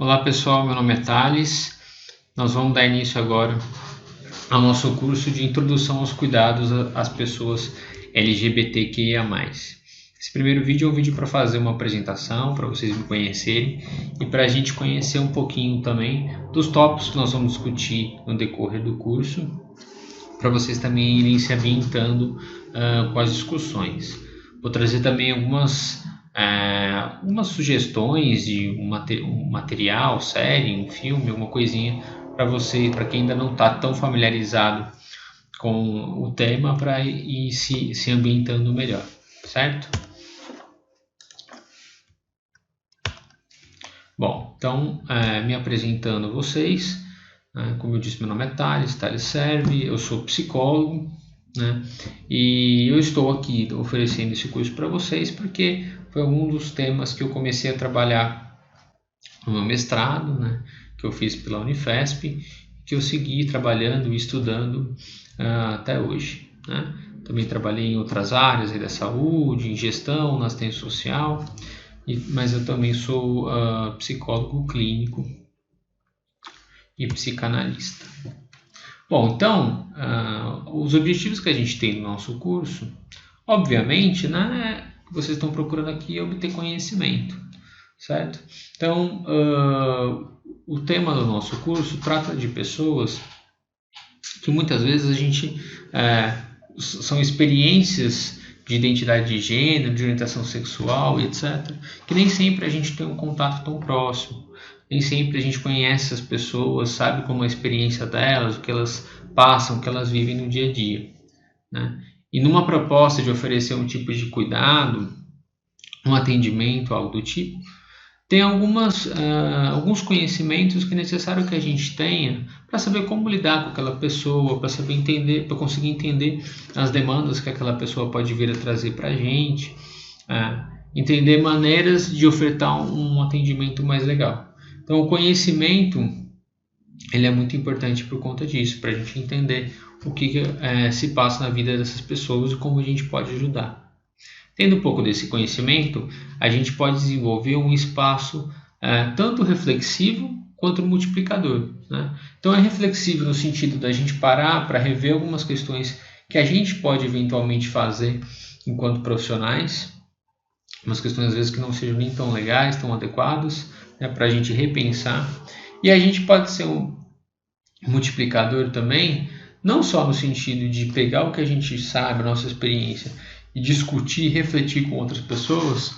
Olá pessoal, meu nome é Thales. Nós vamos dar início agora ao nosso curso de Introdução aos Cuidados às Pessoas LGBTQIA+. Esse primeiro vídeo é um vídeo para fazer uma apresentação, para vocês me conhecerem e para a gente conhecer um pouquinho também dos tópicos que nós vamos discutir no decorrer do curso, para vocês também irem se ambientando com as discussões. Vou trazer também algumas sugestões de um material, série, um filme, alguma coisinha para você, para quem ainda não está tão familiarizado com o tema, para ir se ambientando melhor, certo? Bom, então, me apresentando a vocês, como eu disse, meu nome é Thales Serve, eu sou psicólogo, né? E eu estou aqui oferecendo esse curso para vocês porque foi um dos temas que eu comecei a trabalhar no meu mestrado, né? Que eu fiz pela Unifesp, que eu segui trabalhando e estudando até hoje, né? Também trabalhei em outras áreas aí da saúde, em gestão, na assistência social, mas eu também sou psicólogo clínico e psicanalista. Bom, então, os objetivos que a gente tem no nosso curso, obviamente, né, vocês estão procurando aqui obter conhecimento, certo? Então, o tema do nosso curso trata de pessoas que muitas vezes a gente são experiências de identidade de gênero, de orientação sexual e etc., que nem sempre a gente tem um contato tão próximo. Nem sempre a gente conhece as pessoas, sabe como é a experiência delas, o que elas passam, o que elas vivem no dia a dia, né? E numa proposta de oferecer um tipo de cuidado, um atendimento, algo do tipo, tem alguns conhecimentos que é necessário que a gente tenha para saber como lidar com aquela pessoa, para saber entender, para conseguir entender as demandas que aquela pessoa pode vir a trazer para a gente, entender maneiras de ofertar um atendimento mais legal. Então, o conhecimento ele é muito importante por conta disso, para a gente entender o que se passa na vida dessas pessoas e como a gente pode ajudar. Tendo um pouco desse conhecimento, a gente pode desenvolver um espaço tanto reflexivo quanto multiplicador, né? Então, é reflexivo no sentido da gente parar para rever algumas questões que a gente pode eventualmente fazer enquanto profissionais, umas questões às vezes que não sejam nem tão legais, tão adequadas, né, para a gente repensar. E a gente pode ser um multiplicador também, não só no sentido de pegar o que a gente sabe, a nossa experiência, e discutir, refletir com outras pessoas,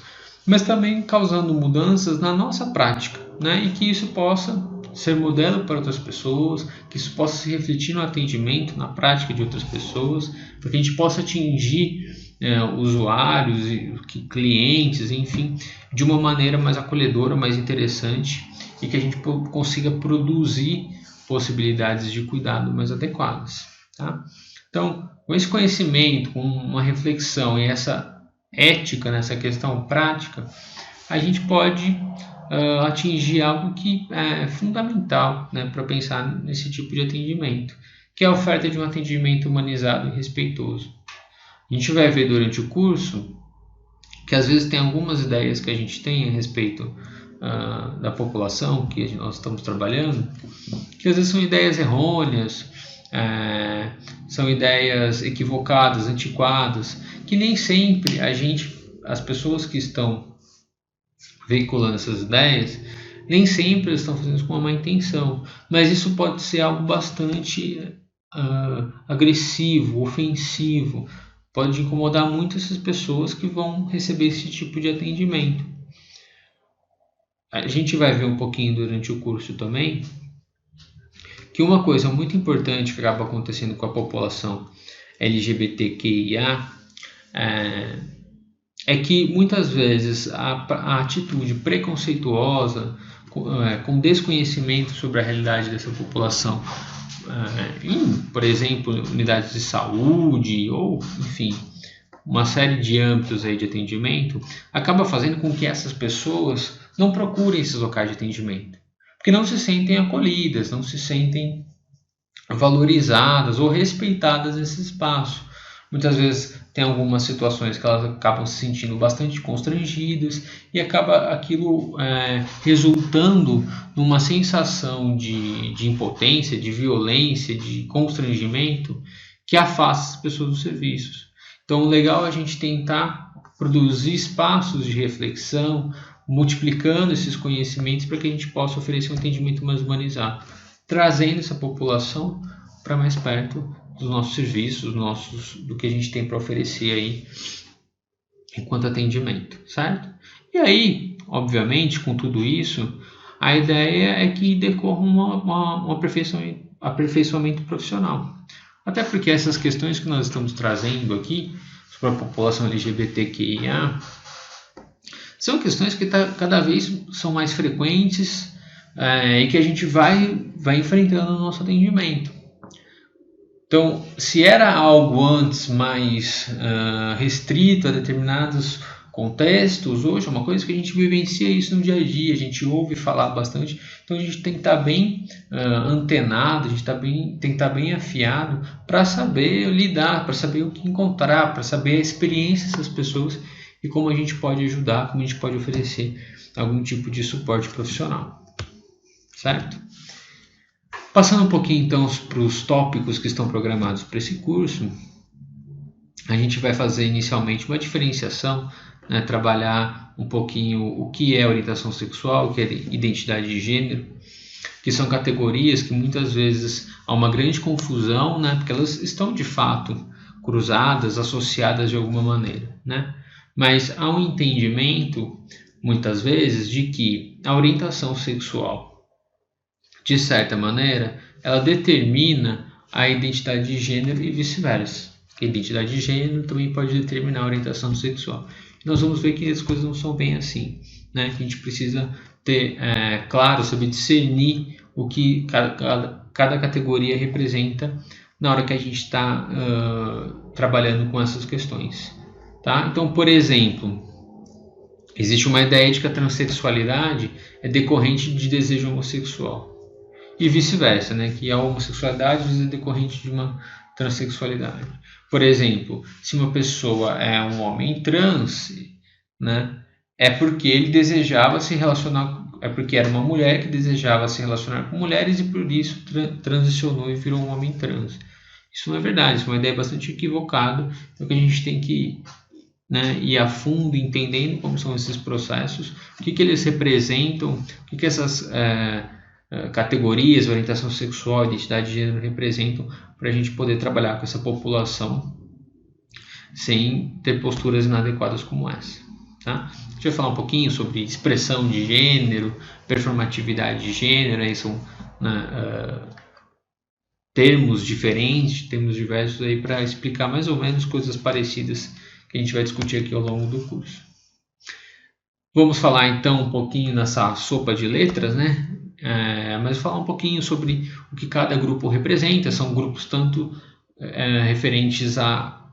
mas também causando mudanças na nossa prática, né? E que isso possa ser modelo para outras pessoas, que isso possa se refletir no atendimento, na prática de outras pessoas, para que a gente possa atingir usuários, clientes, enfim, de uma maneira mais acolhedora, mais interessante, e que a gente consiga produzir possibilidades de cuidado mais adequadas, tá? Então, com esse conhecimento, com uma reflexão e essa ética nessa questão prática, a gente pode atingir algo que é fundamental, né, para pensar nesse tipo de atendimento, que é a oferta de um atendimento humanizado e respeitoso. A gente vai ver durante o curso que às vezes tem algumas ideias que a gente tem a respeito da população que nós estamos trabalhando, que às vezes são ideias errôneas, são ideias equivocadas, antiquadas, que nem sempre as pessoas que estão veiculando essas ideias, nem sempre estão fazendo isso com uma má intenção, mas isso pode ser algo bastante agressivo, ofensivo, pode incomodar muito essas pessoas que vão receber esse tipo de atendimento. A gente vai ver um pouquinho durante o curso também que uma coisa muito importante que acaba acontecendo com a população LGBTQIA é que muitas vezes a atitude preconceituosa, com desconhecimento sobre a realidade dessa população, em, por exemplo, unidades de saúde ou, enfim, uma série de âmbitos aí de atendimento, acaba fazendo com que essas pessoas não procurem esses locais de atendimento, porque não se sentem acolhidas, não se sentem valorizadas ou respeitadas nesse espaço, muitas vezes tem algumas situações que elas acabam se sentindo bastante constrangidas e acaba aquilo resultando numa sensação de impotência, de violência, de constrangimento que afasta as pessoas dos serviços. Então, o legal é a gente tentar produzir espaços de reflexão, multiplicando esses conhecimentos para que a gente possa oferecer um atendimento mais humanizado, trazendo essa população para mais perto dos nossos serviços, do que a gente tem para oferecer aí enquanto atendimento, certo? E aí, obviamente, com tudo isso, a ideia é que decorra um aperfeiçoamento profissional. Até porque essas questões que nós estamos trazendo aqui sobre a população LGBTQIA são questões que cada vez são mais frequentes e que a gente vai enfrentando no nosso atendimento. Então, se era algo antes mais restrito a determinados contextos, hoje é uma coisa que a gente vivencia isso no dia a dia, a gente ouve falar bastante, então a gente tem que estar bem antenado, a gente tem que estar bem afiado para saber lidar, para saber o que encontrar, para saber a experiência dessas pessoas e como a gente pode ajudar, como a gente pode oferecer algum tipo de suporte profissional, certo? Passando um pouquinho então para os tópicos que estão programados para esse curso, a gente vai fazer inicialmente uma diferenciação, trabalhar um pouquinho o que é orientação sexual, o que é identidade de gênero, que são categorias que muitas vezes há uma grande confusão, porque elas estão de fato cruzadas, associadas de alguma maneira, mas há um entendimento muitas vezes de que a orientação sexual, de certa maneira, ela determina a identidade de gênero e vice-versa. A identidade de gênero também pode determinar a orientação sexual. Nós vamos ver que as coisas não são bem assim, que a gente precisa ter, claro, saber discernir o que cada categoria representa na hora que a gente está trabalhando com essas questões. Tá? Então, por exemplo, existe uma ideia de que a transexualidade é decorrente de desejo homossexual. E vice-versa, que a homossexualidade é decorrente de uma transexualidade. Por exemplo, se uma pessoa é um homem trans, é porque ele desejava se relacionar, é porque era uma mulher que desejava se relacionar com mulheres e por isso transicionou e virou um homem trans. Isso não é verdade, isso é uma ideia bastante equivocada, então que a gente tem que ir a fundo entendendo como são esses processos, o que eles representam, o que essas categorias, orientação sexual, identidade de gênero representam para a gente poder trabalhar com essa população sem ter posturas inadequadas como essa. Tá? A gente vai falar um pouquinho sobre expressão de gênero, performatividade de gênero, aí são termos diferentes, termos diversos aí para explicar mais ou menos coisas parecidas que a gente vai discutir aqui ao longo do curso. Vamos falar então um pouquinho nessa sopa de letras, mas falar um pouquinho sobre o que cada grupo representa. São grupos tanto referentes à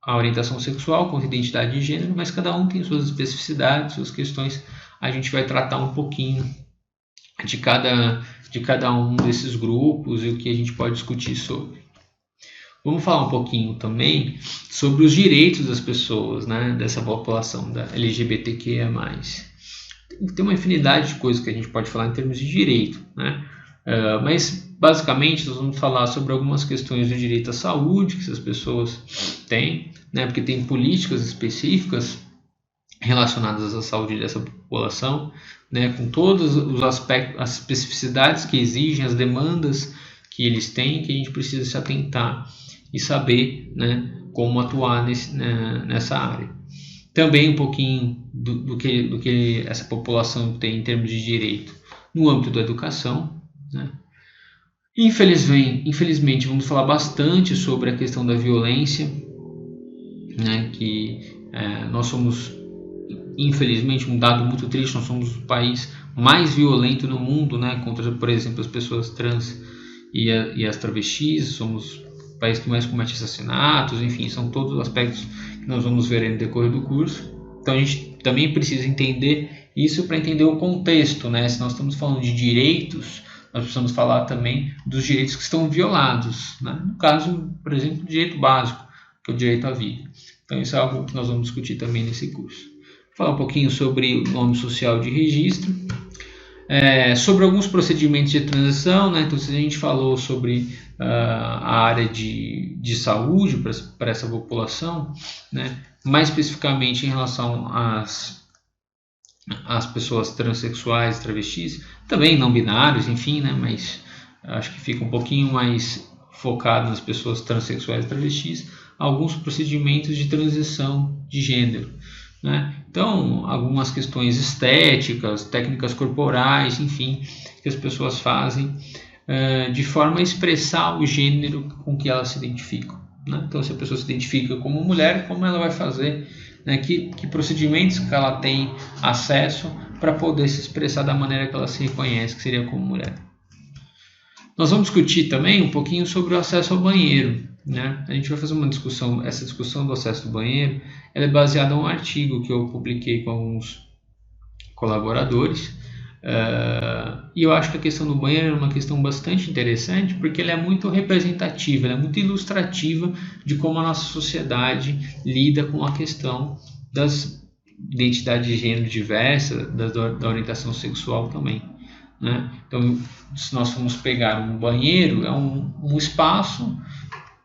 orientação sexual quanto à identidade de gênero, mas cada um tem suas especificidades, suas questões. A gente vai tratar um pouquinho de cada um desses grupos e o que a gente pode discutir sobre. Vamos falar um pouquinho também sobre os direitos das pessoas, dessa população da LGBTQIA+. Tem uma infinidade de coisas que a gente pode falar em termos de direito, mas basicamente nós vamos falar sobre algumas questões do direito à saúde que essas pessoas têm, porque tem políticas específicas relacionadas à saúde dessa população, com todos os aspectos, as especificidades que exigem, as demandas que eles têm, que a gente precisa se atentar e saber como atuar nessa área. Também um pouquinho do que essa população tem em termos de direito no âmbito da educação. Infelizmente, vamos falar bastante sobre a questão da violência, que nós somos, infelizmente, um dado muito triste, nós somos o país mais violento no mundo, contra, por exemplo, as pessoas trans e as travestis, somos o país que mais comete assassinatos, enfim, são todos os aspectos que nós vamos ver no decorrer do curso. Então a gente também precisa entender isso para entender o contexto, Se nós estamos falando de direitos, nós precisamos falar também dos direitos que estão violados, No caso, por exemplo, do direito básico, que é o direito à vida. Então isso é algo que nós vamos discutir também nesse curso. Vou falar um pouquinho sobre o nome social de registro, sobre alguns procedimentos de transição, né? Então se a gente falou sobre a área de saúde para essa população, né? Mais especificamente em relação às pessoas transexuais, travestis, também não binários, enfim, né? Mas acho que fica um pouquinho mais focado nas pessoas transexuais e travestis, alguns procedimentos de transição de gênero, né? Então, algumas questões estéticas, técnicas corporais, enfim, que as pessoas fazem de forma a expressar o gênero com que elas se identificam, né? Então, se a pessoa se identifica como mulher, como ela vai fazer, né? Que procedimentos que ela tem acesso para poder se expressar da maneira que ela se reconhece, que seria como mulher. Nós vamos discutir também um pouquinho sobre o acesso ao banheiro, né? A gente vai fazer uma discussão, essa discussão do acesso ao banheiro, ela é baseada em um artigo que eu publiquei com alguns colaboradores, e eu acho que a questão do banheiro é uma questão bastante interessante, porque ela é muito representativa, ela é muito ilustrativa de como a nossa sociedade lida com a questão das identidades de gênero diversas, da orientação sexual também, né? Então, se nós formos pegar um banheiro, é um espaço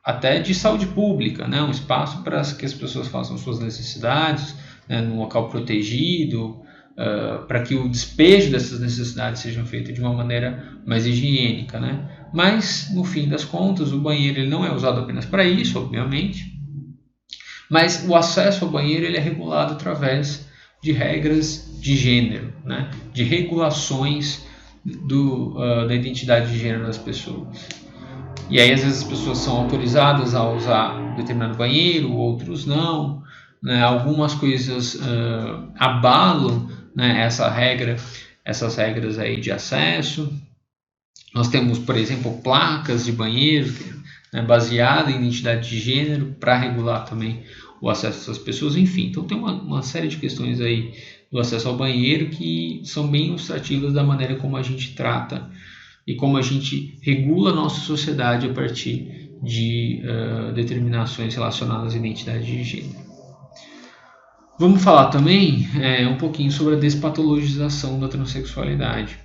até de saúde pública, né? Um espaço para que as pessoas façam suas necessidades, né? Num local protegido, para que o despejo dessas necessidades sejam feito de uma maneira mais higiênica, né? Mas, no fim das contas, o banheiro ele não é usado apenas para isso, obviamente, mas o acesso ao banheiro ele é regulado através de regras de gênero, né? De regulações da identidade de gênero das pessoas. E aí, às vezes, as pessoas são autorizadas a usar determinado banheiro, outros não, né? Algumas coisas abalam, né, essas regras aí de acesso. Nós temos, por exemplo, placas de banheiro, né, baseadas em identidade de gênero, para regular também o acesso dessas pessoas, enfim. Então tem uma série de questões aí do acesso ao banheiro que são bem ilustrativas da maneira como a gente trata e como a gente regula a nossa sociedade a partir de determinações relacionadas à identidade de gênero. Vamos falar também um pouquinho sobre a despatologização da transexualidade.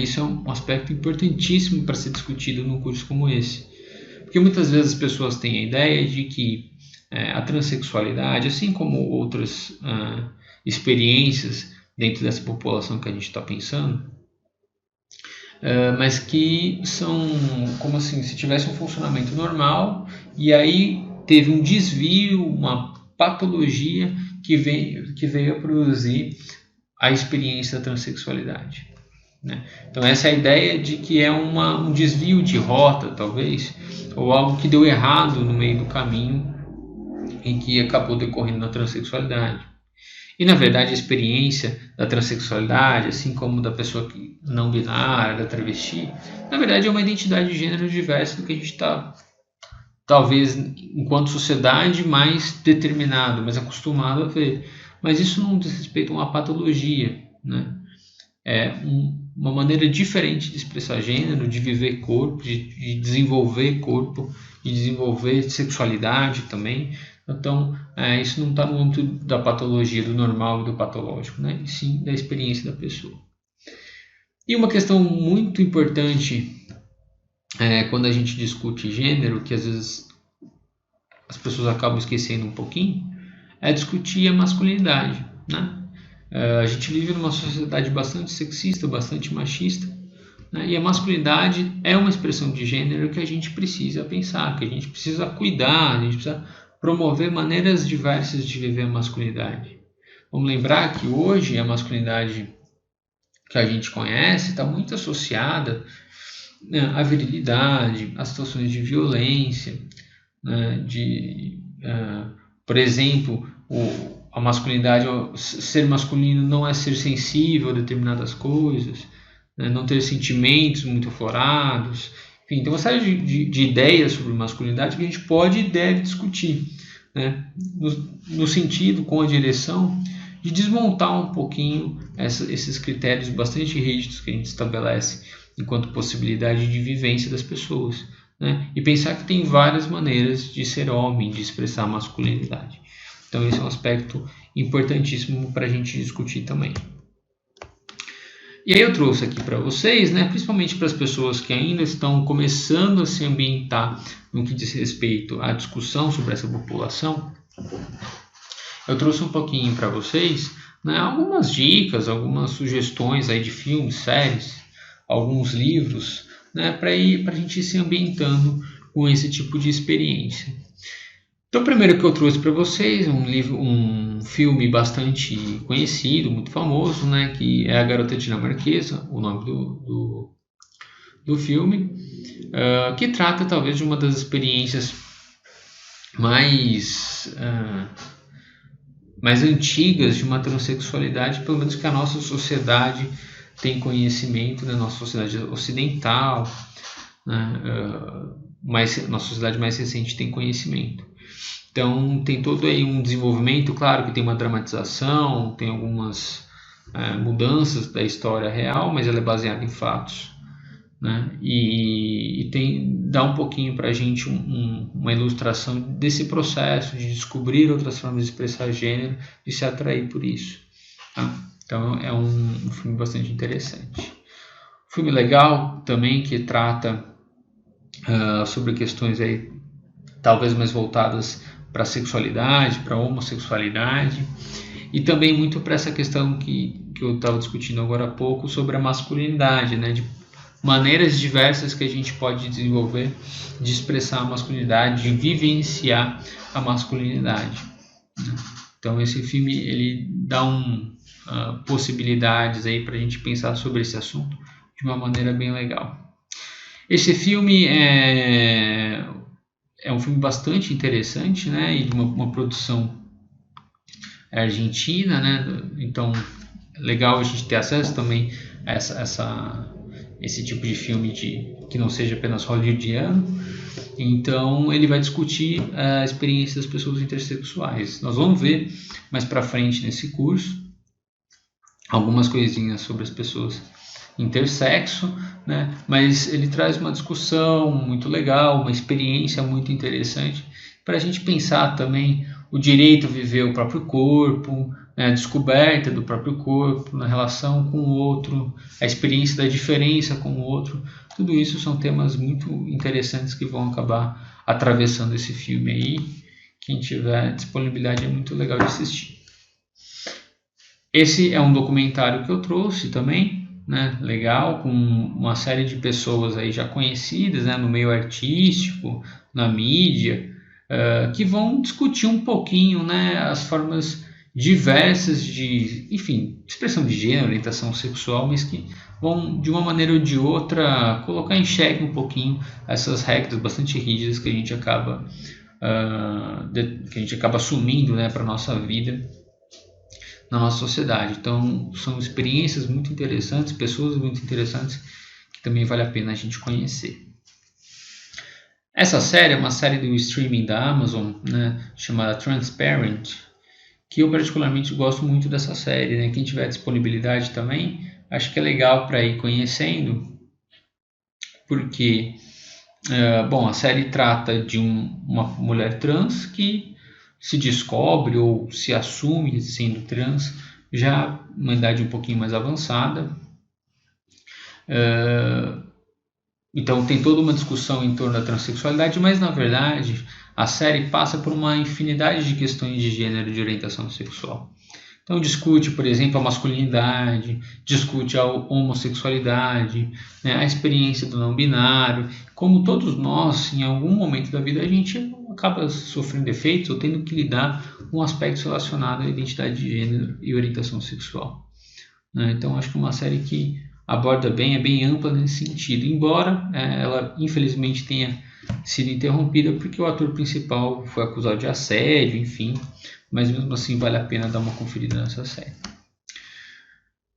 Isso é um aspecto importantíssimo para ser discutido num curso como esse, porque muitas vezes as pessoas têm a ideia de que a transexualidade, assim como outras experiências dentro dessa população que a gente está pensando, mas que são como assim, se tivesse um funcionamento normal e aí teve um desvio, uma patologia que veio a produzir a experiência da transexualidade, né? Então essa é a ideia de que é um desvio de rota, talvez, ou algo que deu errado no meio do caminho em que acabou decorrendo na transexualidade. E na verdade a experiência da transexualidade, assim como da pessoa não binária, da travesti, na verdade é uma identidade de gênero diversa do que a gente está, talvez, enquanto sociedade, mais determinado, mais acostumado a ver. Mas isso não diz respeito a uma patologia, né? É uma maneira diferente de expressar gênero, de viver corpo, de desenvolver corpo, de desenvolver sexualidade também. Então, isso não está no âmbito da patologia, do normal e do patológico, né? E sim da experiência da pessoa. E uma questão muito importante quando a gente discute gênero, que às vezes as pessoas acabam esquecendo um pouquinho, é discutir a masculinidade, né? A gente vive numa sociedade bastante sexista, bastante machista, né? E a masculinidade é uma expressão de gênero que a gente precisa pensar, que a gente precisa cuidar, a gente precisa promover maneiras diversas de viver a masculinidade. Vamos lembrar que hoje a masculinidade que a gente conhece está muito associada, né, à virilidade, a situações de violência, né, por exemplo, a masculinidade, ser masculino não é ser sensível a determinadas coisas, né, não ter sentimentos muito aflorados. Enfim, tem uma série de ideias sobre masculinidade que a gente pode e deve discutir, né, no sentido, com a direção de desmontar um pouquinho esses critérios bastante rígidos que a gente estabelece enquanto possibilidade de vivência das pessoas, né? E pensar que tem várias maneiras de ser homem, de expressar masculinidade. Então esse é um aspecto importantíssimo para a gente discutir também. E aí eu trouxe aqui para vocês, né, principalmente para as pessoas que ainda estão começando a se ambientar no que diz respeito à discussão sobre essa população, eu trouxe um pouquinho para vocês, né, algumas dicas, algumas sugestões aí de filmes, séries, alguns livros, né, para a gente ir se ambientando com esse tipo de experiência. Então, o primeiro que eu trouxe para vocês é um filme bastante conhecido, muito famoso, né, que é A Garota Dinamarquesa, o nome do filme, que trata talvez de uma das experiências mais antigas de uma transexualidade, pelo menos que a nossa sociedade tem conhecimento, né, nossa sociedade ocidental, né, nossa sociedade mais recente tem conhecimento. Então tem todo aí um desenvolvimento, claro que tem uma dramatização, tem algumas mudanças da história real, mas ela é baseada em fatos, né? E dá um pouquinho para a gente uma ilustração desse processo de descobrir outras formas de expressar gênero, de se atrair por isso, tá? Então é um filme bastante interessante. Filme legal também que trata sobre questões aí talvez mais voltadas para a sexualidade, para a homossexualidade, e também muito para essa questão que eu estava discutindo agora há pouco sobre a masculinidade, né? De maneiras diversas que a gente pode desenvolver de expressar a masculinidade, de vivenciar a masculinidade, né? Então esse filme ele dá possibilidades aí para a gente pensar sobre esse assunto de uma maneira bem legal. Esse filme é um filme bastante interessante, né, e de uma produção argentina, né, então é legal a gente ter acesso também a esse tipo de filme que não seja apenas hollywoodiano. Então ele vai discutir a experiência das pessoas intersexuais. Nós vamos ver mais para frente nesse curso algumas coisinhas sobre as pessoas intersexo, né? Mas ele traz uma discussão muito legal, uma experiência muito interessante para a gente pensar também o direito a viver o próprio corpo, né? A descoberta do próprio corpo na relação com o outro, a experiência da diferença com o outro. Tudo isso são temas muito interessantes que vão acabar atravessando esse filme aí. Quem tiver disponibilidade é muito legal de assistir. Esse é um documentário que eu trouxe também, né, legal, com uma série de pessoas aí já conhecidas, né, no meio artístico, na mídia, que vão discutir um pouquinho, né, as formas diversas de, enfim, expressão de gênero, orientação sexual, mas que vão, de uma maneira ou de outra, colocar em xeque um pouquinho essas regras bastante rígidas que a gente acaba assumindo, né, para a nossa vida, na nossa sociedade. Então são experiências muito interessantes, pessoas muito interessantes que também vale a pena a gente conhecer. Essa série é uma série do streaming da Amazon, né, chamada Transparent, que eu particularmente gosto muito dessa série, né? Quem tiver disponibilidade também, acho que é legal para ir conhecendo, porque a série trata de uma mulher trans que se descobre ou se assume sendo trans já numa idade um pouquinho mais avançada. Então tem toda uma discussão em torno da transexualidade, mas na verdade a série passa por uma infinidade de questões de gênero e de orientação sexual. Então discute, por exemplo, a masculinidade, discute a homossexualidade, né, a experiência do não binário, como todos nós, em algum momento da vida, a gente acaba sofrendo efeitos ou tendo que lidar com aspectos relacionados à identidade de gênero e orientação sexual, né? Então acho que é uma série que aborda bem, é bem ampla nesse sentido, embora ela infelizmente tenha sido interrompida porque o ator principal foi acusado de assédio, enfim, mas mesmo assim vale a pena dar uma conferida nessa série.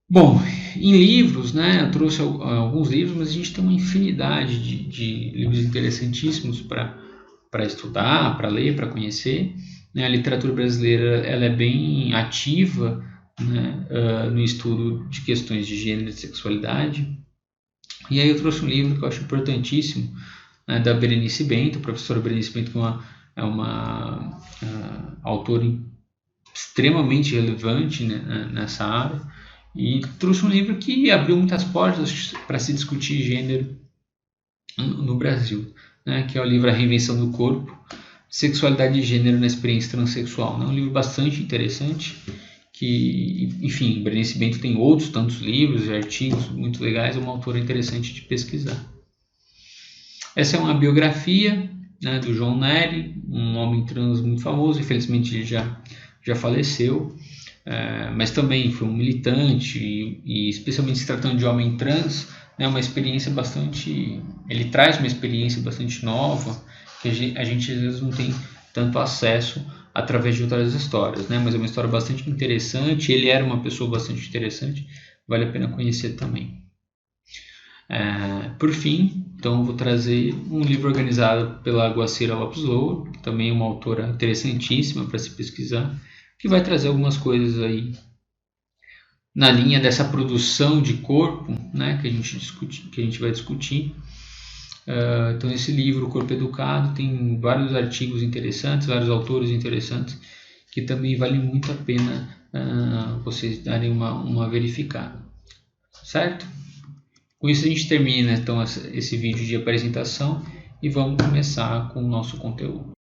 Bom, em livros, né, eu trouxe alguns livros, mas a gente tem uma infinidade de livros interessantíssimos para estudar, para ler, para conhecer, né? A literatura brasileira ela é bem ativa, né, no estudo de questões de gênero e de sexualidade. E aí eu trouxe um livro que eu acho importantíssimo, né, da Berenice Bento. A professora Berenice Bento é uma autora extremamente relevante, né, nessa área, e trouxe um livro que abriu muitas portas para se discutir gênero no Brasil, né, que é o livro A Reinvenção do Corpo, Sexualidade e Gênero na Experiência Transsexual. É um livro bastante interessante, que, enfim, Berenice Bento tem outros tantos livros e artigos muito legais, é uma autora interessante de pesquisar. Essa é uma biografia, né, do João Nery, um homem trans muito famoso, infelizmente ele já faleceu, mas também foi um militante e especialmente se tratando de homem trans, né, uma experiência bastante, ele traz uma experiência bastante nova que a gente às vezes não tem tanto acesso através de outras histórias, né, mas é uma história bastante interessante, ele era uma pessoa bastante interessante, vale a pena conhecer também. Por fim, então vou trazer um livro organizado pela Guacira Lopes Louro, também uma autora interessantíssima para se pesquisar, que vai trazer algumas coisas aí na linha dessa produção de corpo, né, que a gente vai discutir. Então esse livro, O Corpo Educado, tem vários artigos interessantes, vários autores interessantes, que também vale muito a pena vocês darem uma verificada, certo? Com isso a gente termina então esse vídeo de apresentação e vamos começar com o nosso conteúdo.